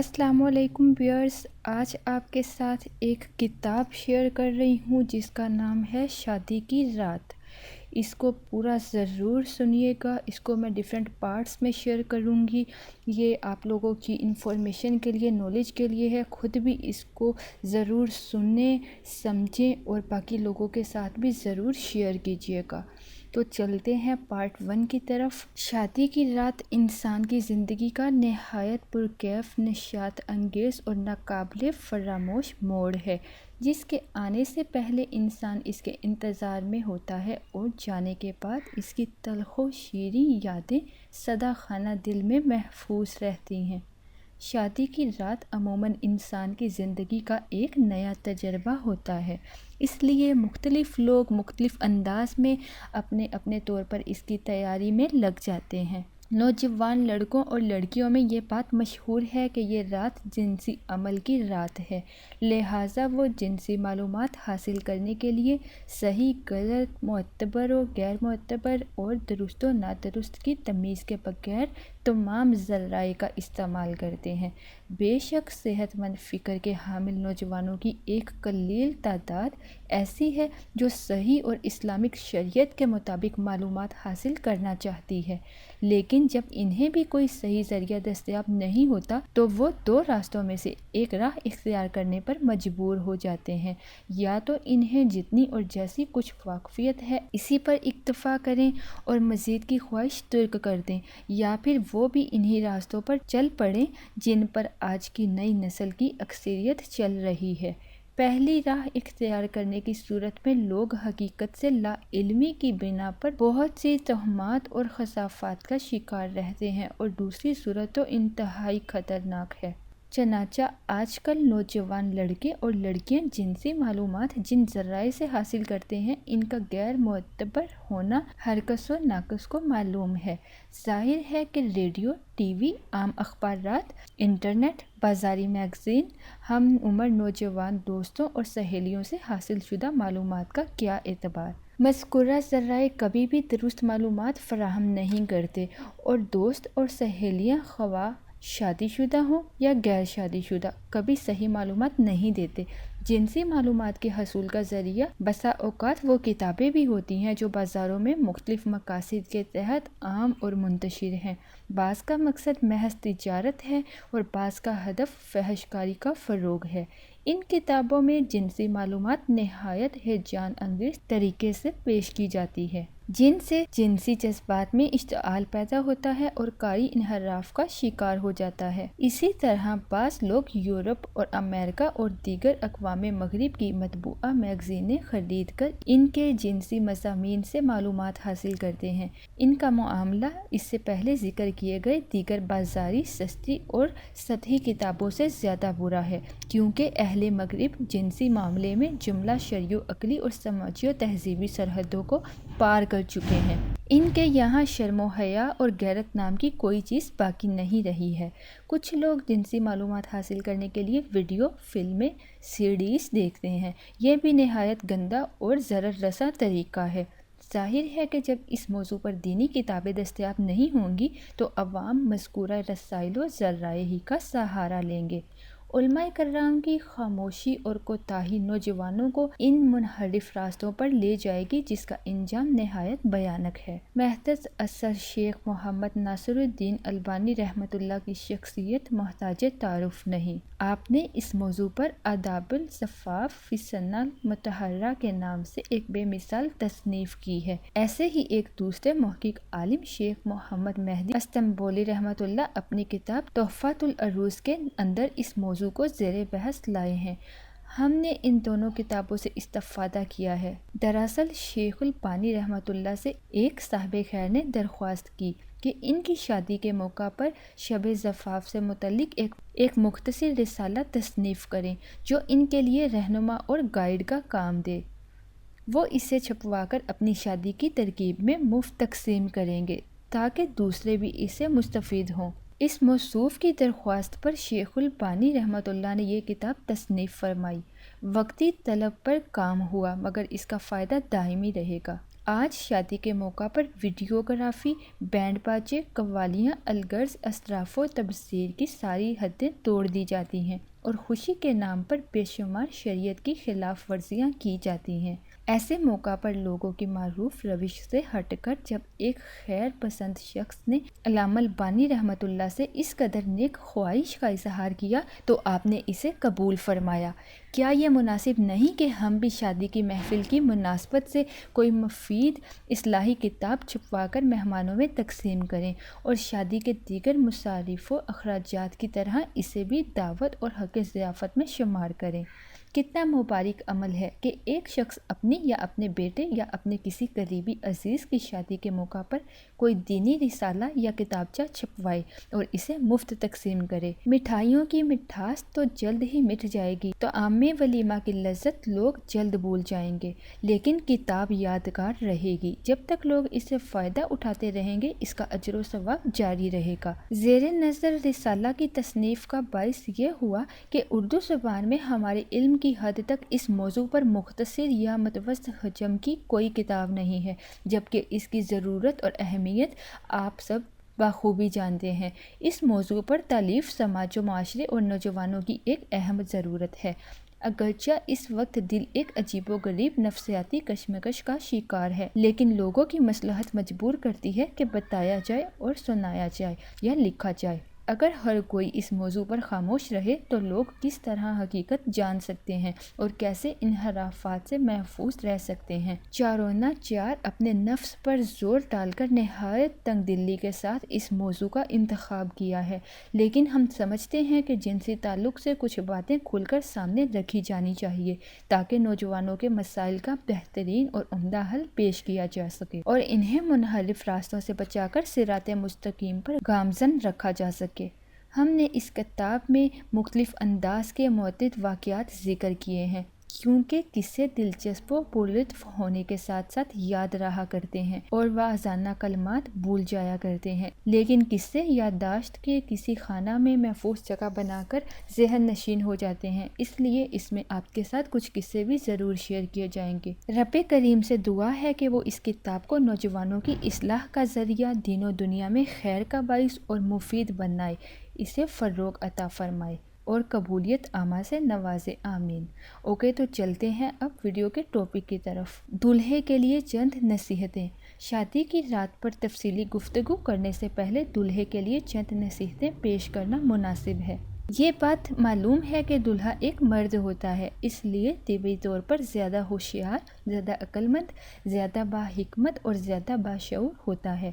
السلام علیکم ویورز، آج آپ کے ساتھ ایک کتاب شیئر کر رہی ہوں جس کا نام ہے شادی کی رات۔ اس کو پورا ضرور سنیے گا۔ اس کو میں ڈیفرنٹ پارٹس میں شیئر کروں گی۔ یہ آپ لوگوں کی انفارمیشن کے لیے، نالج کے لیے ہے۔ خود بھی اس کو ضرور سنیں، سمجھیں اور باقی لوگوں کے ساتھ بھی ضرور شیئر کیجیے گا۔ تو چلتے ہیں پارٹ 1 کی طرف۔ شادی کی رات انسان کی زندگی کا نہایت پرکیف، نشاط انگیز اور ناقابل فراموش موڑ ہے، جس کے آنے سے پہلے انسان اس کے انتظار میں ہوتا ہے اور جانے کے بعد اس کی تلخ و شیریں یادیں سدا خانہ دل میں محفوظ رہتی ہیں۔ شادی کی رات عموماً انسان کی زندگی کا ایک نیا تجربہ ہوتا ہے، اس لیے مختلف لوگ مختلف انداز میں اپنے اپنے طور پر اس کی تیاری میں لگ جاتے ہیں۔ نوجوان لڑکوں اور لڑکیوں میں یہ بات مشہور ہے کہ یہ رات جنسی عمل کی رات ہے، لہٰذا وہ جنسی معلومات حاصل کرنے کے لیے صحیح، غلط، معتبر و غیر معتبر اور درست و نادرست کی تمیز کے بغیر تمام ذرائع کا استعمال کرتے ہیں۔ بے شک صحت مند فکر کے حامل نوجوانوں کی ایک قلیل تعداد ایسی ہے جو صحیح اور اسلامک شریعت کے مطابق معلومات حاصل کرنا چاہتی ہے، لیکن جب انہیں بھی کوئی صحیح ذریعہ دستیاب نہیں ہوتا تو وہ دو راستوں میں سے ایک راہ اختیار کرنے پر مجبور ہو جاتے ہیں۔ یا تو انہیں جتنی اور جیسی کچھ واقفیت ہے اسی پر اکتفا کریں اور مزید کی خواہش ترک کر دیں، یا پھر وہ بھی انہی راستوں پر چل پڑیں جن پر آج کی نئی نسل کی اکثریت چل رہی ہے۔ پہلی راہ اختیار کرنے کی صورت میں لوگ حقیقت سے لا علمی کی بنا پر بہت سی تہمات اور خرافات کا شکار رہتے ہیں، اور دوسری صورت تو انتہائی خطرناک ہے۔ چنانچہ آج کل نوجوان لڑکے اور لڑکیاں جنسی معلومات جن ذرائع سے حاصل کرتے ہیں، ان کا غیر معتبر ہونا ہر کس و ناکس کو معلوم ہے۔ ظاہر ہے کہ ریڈیو، ٹی وی، عام اخبارات، انٹرنیٹ، بازاری میگزین، ہم عمر نوجوان دوستوں اور سہیلیوں سے حاصل شدہ معلومات کا کیا اعتبار۔ مذکورہ ذرائع کبھی بھی درست معلومات فراہم نہیں کرتے، اور دوست اور سہیلیاں خواہ شادی شدہ ہوں یا غیر شادی شدہ کبھی صحیح معلومات نہیں دیتے۔ جنسی معلومات کے حصول کا ذریعہ بسا اوقات وہ کتابیں بھی ہوتی ہیں جو بازاروں میں مختلف مقاصد کے تحت عام اور منتشر ہیں۔ بعض کا مقصد محض تجارت ہے اور بعض کا ہدف فحش کاری کا فروغ ہے۔ ان کتابوں میں جنسی معلومات نہایت ہیجان انگیز طریقے سے پیش کی جاتی ہے، جن سے جنسی جذبات میں اشتعال پیدا ہوتا ہے اور قاری انحراف کا شکار ہو جاتا ہے۔ اسی طرح بعض لوگ یورپ اور امریکہ اور دیگر اقوام مغرب کی مطبوعہ میگزینیں خرید کر ان کے جنسی مضامین سے معلومات حاصل کرتے ہیں۔ ان کا معاملہ اس سے پہلے ذکر کیے گئے دیگر بازاری، سستی اور سطحی کتابوں سے زیادہ برا ہے، کیونکہ اہل مغرب جنسی معاملے میں جملہ شرعی و عقلی اور سماجی و تہذیبی سرحدوں کو پار کر چکے ہیں۔ ان کے یہاں شرم و حیا اور غیرت نام کی کوئی چیز باقی نہیں رہی ہے۔ کچھ لوگ جنسی معلومات حاصل کرنے کے لیے ویڈیو، فلمیں، سیڈیز دیکھتے ہیں۔ یہ بھی نہایت گندا اور ضرر رساں طریقہ ہے۔ ظاہر ہے کہ جب اس موضوع پر دینی کتابیں دستیاب نہیں ہوں گی تو عوام مذکورہ رسائل و ذرائع ہی کا سہارا لیں گے۔ علماء کرام کی خاموشی اور کوتاہی نوجوانوں کو ان منحرف راستوں پر لے جائے گی جس کا انجام نہایت بھیانک ہے۔ محترم اثر شیخ محمد ناصر الدین البانی رحمۃ اللہ کی شخصیت محتاج تعارف نہیں۔ آپ نے اس موضوع پر آداب الزفاف فی السنہ المطہرہ کے نام سے ایک بے مثال تصنیف کی ہے۔ ایسے ہی ایک دوسرے محقق عالم شیخ محمد مہدی استنبولی رحمۃ اللہ اپنی کتاب تحفۃ العروض کے اندر اس موضوع کو زیر بحث لائے ہیں۔ ہم نے ان دونوں کتابوں سے استفادہ کیا ہے۔ دراصل شیخ البانی رحمۃ اللہ سے ایک صاحب خیر نے درخواست کی کہ ان کی شادی کے موقع پر شب زفاف سے متعلق ایک مختصر رسالہ تصنیف کریں جو ان کے لیے رہنما اور گائیڈ کا کام دے۔ وہ اسے چھپوا کر اپنی شادی کی ترکیب میں مفت تقسیم کریں گے تاکہ دوسرے بھی اس سے مستفید ہوں۔ اس موصوف کی درخواست پر شیخ البانی رحمۃ اللہ نے یہ کتاب تصنیف فرمائی۔ وقتی طلب پر کام ہوا مگر اس کا فائدہ دائمی رہے گا۔ آج شادی کے موقع پر ویڈیوگرافی، بینڈ باجے، قوالیاں، الغرض اسراف و تبذیر کی ساری حدیں توڑ دی جاتی ہیں اور خوشی کے نام پر بے شمار شریعت کی خلاف ورزیاں کی جاتی ہیں۔ ایسے موقع پر لوگوں کی معروف روش سے ہٹ کر جب ایک خیر پسند شخص نے علامہ البانی رحمۃ اللہ سے اس قدر نیک خواہش کا اظہار کیا تو آپ نے اسے قبول فرمایا۔ کیا یہ مناسب نہیں کہ ہم بھی شادی کی محفل کی مناسبت سے کوئی مفید اصلاحی کتاب چھپوا کر مہمانوں میں تقسیم کریں اور شادی کے دیگر مصارف و اخراجات کی طرح اسے بھی دعوت اور حق ضیافت میں شمار کریں؟ کتنا مبارک عمل ہے کہ ایک شخص اپنی یا اپنے بیٹے یا اپنے کسی قریبی عزیز کی شادی کے موقع پر کوئی دینی رسالہ یا کتابچہ چھپوائے اور اسے مفت تقسیم کرے۔ مٹھائیوں کی مٹھاس تو جلد ہی مٹ جائے گی، تو عام ولیمہ کی لذت لوگ جلد بھول جائیں گے، لیکن کتاب یادگار رہے گی۔ جب تک لوگ اسے فائدہ اٹھاتے رہیں گے، اس کا اجر و ثواب جاری رہے گا۔ زیر نظر رسالہ کی تصنیف کا باعث یہ ہوا کہ اردو زبان میں ہمارے علم کی حد تک اس موضوع پر مختصر یا متوسط حجم کی کوئی کتاب نہیں ہے، جبکہ اس کی ضرورت اور اہمیت آپ سب بخوبی جانتے ہیں۔ اس موضوع پر تالیف سماج و معاشرے اور نوجوانوں کی ایک اہم ضرورت ہے، اگرچہ اس وقت دل ایک عجیب و غریب نفسیاتی کشمکش کا شکار ہے، لیکن لوگوں کی مصلحت مجبور کرتی ہے کہ بتایا جائے اور سنایا جائے یا لکھا جائے۔ اگر ہر کوئی اس موضوع پر خاموش رہے تو لوگ کس طرح حقیقت جان سکتے ہیں اور کیسے انحرافات سے محفوظ رہ سکتے ہیں؟ چاروں نہ چار اپنے نفس پر زور ڈال کر نہایت تنگ دلی کے ساتھ اس موضوع کا انتخاب کیا ہے، لیکن ہم سمجھتے ہیں کہ جنسی تعلق سے کچھ باتیں کھل کر سامنے رکھی جانی چاہیے تاکہ نوجوانوں کے مسائل کا بہترین اور عمدہ حل پیش کیا جا سکے اور انہیں منحرف راستوں سے بچا کر صراط مستقیم پر گامزن رکھا جا سکے۔ ہم نے اس کتاب میں مختلف انداز کے متعدد واقعات ذکر کیے ہیں، کیونکہ قصے دلچسپ و پرلطف ہونے کے ساتھ ساتھ یاد رہا کرتے ہیں اور واعظانہ کلمات بھول جایا کرتے ہیں، لیکن قصے یادداشت کے کسی خانہ میں محفوظ جگہ بنا کر ذہن نشین ہو جاتے ہیں، اس لیے اس میں آپ کے ساتھ کچھ قصے بھی ضرور شیئر کیے جائیں گے۔ رب کریم سے دعا ہے کہ وہ اس کتاب کو نوجوانوں کی اصلاح کا ذریعہ، دین و دنیا میں خیر کا باعث اور مفید بنائے، اسے فروغ عطا فرمائے اور قبولیت عامہ سے نوازے، آمین۔ اوکے، تو چلتے ہیں اب ویڈیو کے ٹاپک کی طرف۔ دولہے کے لیے چند نصیحتیں۔ شادی کی رات پر تفصیلی گفتگو کرنے سے پہلے دولہے کے لیے چند نصیحتیں پیش کرنا مناسب ہے۔ یہ بات معلوم ہے کہ دولہا ایک مرد ہوتا ہے، اس لیے طبعی طور پر زیادہ ہوشیار، زیادہ عقل مند، زیادہ باحکمت اور زیادہ باشعور ہوتا ہے۔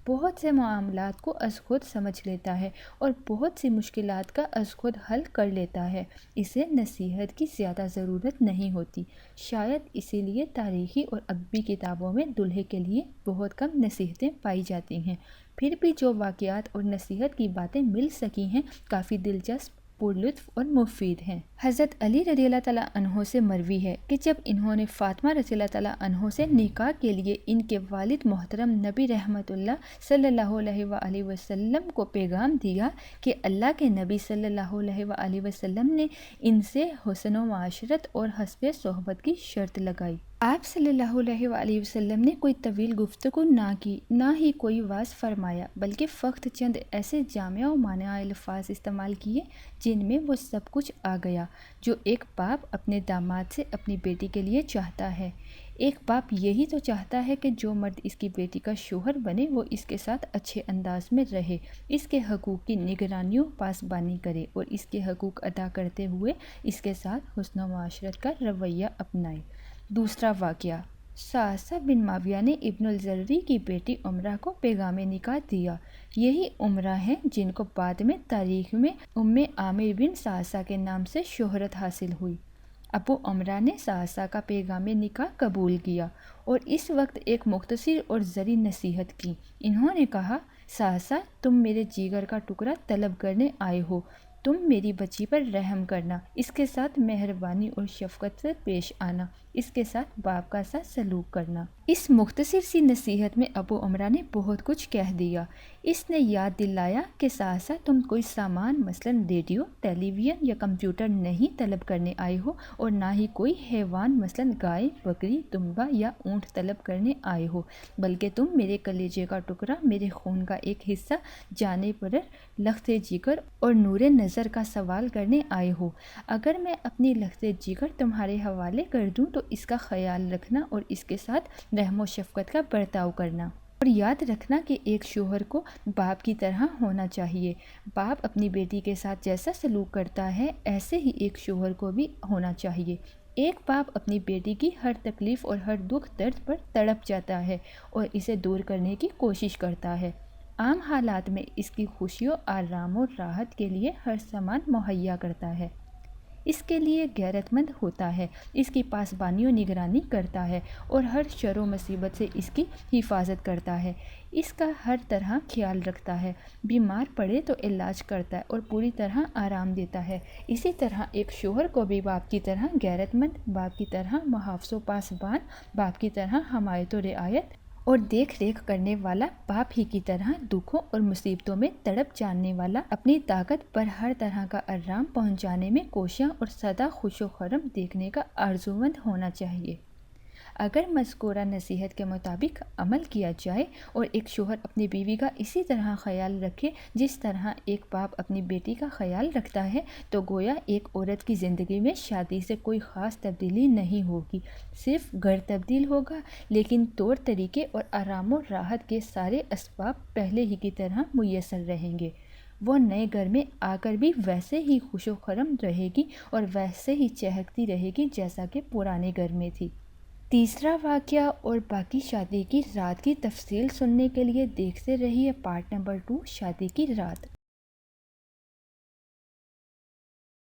بہت سے معاملات کو از خود سمجھ لیتا ہے اور بہت سی مشکلات کا از خود حل کر لیتا ہے۔ اسے نصیحت کی زیادہ ضرورت نہیں ہوتی، شاید اسی لیے تاریخی اور ادبی کتابوں میں دولہے کے لیے بہت کم نصیحتیں پائی جاتی ہیں۔ پھر بھی جو واقعات اور نصیحت کی باتیں مل سکی ہیں، کافی دلچسپ، پرلطف اور مفید ہیں۔ حضرت علی رضی اللہ تعالیٰ عنہ سے مروی ہے کہ جب انہوں نے فاطمہ رضی اللہ تعالیٰ عنہ سے نکاح کے لیے ان کے والد محترم نبی رحمت اللہ صلی اللہ علیہ وآلہ وسلم کو پیغام دیا کہ اللہ کے نبی صلی اللہ علیہ وآلہ وسلم نے ان سے حسن و معاشرت اور حسب صحبت کی شرط لگائی۔ آپ صلی اللہ علیہ وآلہ وسلم نے کوئی طویل گفتگو نہ کی، نہ ہی کوئی وعظ فرمایا، بلکہ فقط چند ایسے جامع و مانع الفاظ استعمال کیے جن میں وہ سب کچھ آ گیا جو ایک باپ اپنے داماد سے اپنی بیٹی کے لیے چاہتا ہے۔ ایک باپ یہی تو چاہتا ہے کہ جو مرد اس کی بیٹی کا شوہر بنے وہ اس کے ساتھ اچھے انداز میں رہے، اس کے حقوق کی نگرانی و پاسبانی کرے اور اس کے حقوق ادا کرتے ہوئے اس کے ساتھ حسن و معاشرت کا رویہ اپنائے۔ دوسرا واقعہ، صعصع بن معاویہ نے ابن الجزری کی بیٹی عمرہ کو پیغام نکاح دیا۔ یہی عمرہ ہیں جن کو بعد میں تاریخ میں ام عامر بن صعصع کے نام سے شہرت حاصل ہوئی۔ ابو عمرہ نے صعصع کا پیغام نکاح قبول کیا اور اس وقت ایک مختصر اور زرعی نصیحت کی۔ انہوں نے کہا، صعصع، تم میرے جگر کا ٹکڑا طلب کرنے آئے ہو، تم میری بچی پر رحم کرنا، اس کے ساتھ مہربانی اور شفقت سے پیش آنا، اس کے ساتھ باپ کا ساتھ سلوک کرنا۔ اس مختصر سی نصیحت میں ابو عمرہ نے بہت کچھ کہہ دیا۔ اس نے یاد دلایا کہ ساتھ ساتھ تم کوئی سامان مثلاً ریڈیو، ٹیلی ویژن یا کمپیوٹر نہیں طلب کرنے آئے ہو، اور نہ ہی کوئی حیوان مثلاً گائے، بکری، دمبا یا اونٹ طلب کرنے آئے ہو، بلکہ تم میرے کلیجے کا ٹکڑا، میرے خون کا ایک حصہ، جانے پر لخت جگر اور نور نظر کا سوال کرنے آئے ہو۔ اگر میں اپنی لخت جگر تمہارے حوالے کر دوں تو اس کا خیال رکھنا اور اس کے ساتھ رحم و شفقت کا برتاؤ کرنا۔ اور یاد رکھنا کہ ایک شوہر کو باپ کی طرح ہونا چاہیے۔ باپ اپنی بیٹی کے ساتھ جیسا سلوک کرتا ہے ایسے ہی ایک شوہر کو بھی ہونا چاہیے۔ ایک باپ اپنی بیٹی کی ہر تکلیف اور ہر دکھ درد پر تڑپ جاتا ہے اور اسے دور کرنے کی کوشش کرتا ہے۔ عام حالات میں اس کی خوشیوں، آرام اور راحت کے لیے ہر سامان مہیا کرتا ہے، اس کے لیے غیرت مند ہوتا ہے، اس کی پاسبانی و نگرانی کرتا ہے اور ہر شر و مصیبت سے اس کی حفاظت کرتا ہے، اس کا ہر طرح خیال رکھتا ہے، بیمار پڑے تو علاج کرتا ہے اور پوری طرح آرام دیتا ہے۔ اسی طرح ایک شوہر کو بھی باپ کی طرح غیرت مند، باپ کی طرح محافظ و پاسبان، باپ کی طرح حمایت و رعایت اور دیکھ ریکھ کرنے والا، باپ ہی کی طرح دکھوں اور مصیبتوں میں تڑپ جاننے والا، اپنی طاقت پر ہر طرح کا آرام پہنچانے میں کوشاں اور سدا خوش و خرم دیکھنے کا آرزومند ہونا چاہیے۔ اگر مذکورہ نصیحت کے مطابق عمل کیا جائے اور ایک شوہر اپنی بیوی کا اسی طرح خیال رکھے جس طرح ایک باپ اپنی بیٹی کا خیال رکھتا ہے، تو گویا ایک عورت کی زندگی میں شادی سے کوئی خاص تبدیلی نہیں ہوگی، صرف گھر تبدیل ہوگا، لیکن طور طریقے اور آرام و راحت کے سارے اسباب پہلے ہی کی طرح میسر رہیں گے۔ وہ نئے گھر میں آ کر بھی ویسے ہی خوش و خرم رہے گی اور ویسے ہی چہکتی رہے گی جیسا کہ پرانے گھر میں تھی۔ تیسرا واقعہ اور باقی شادی کی رات کی تفصیل سننے کے لیے دیکھتے رہیے پارٹ نمبر 2، شادی کی رات۔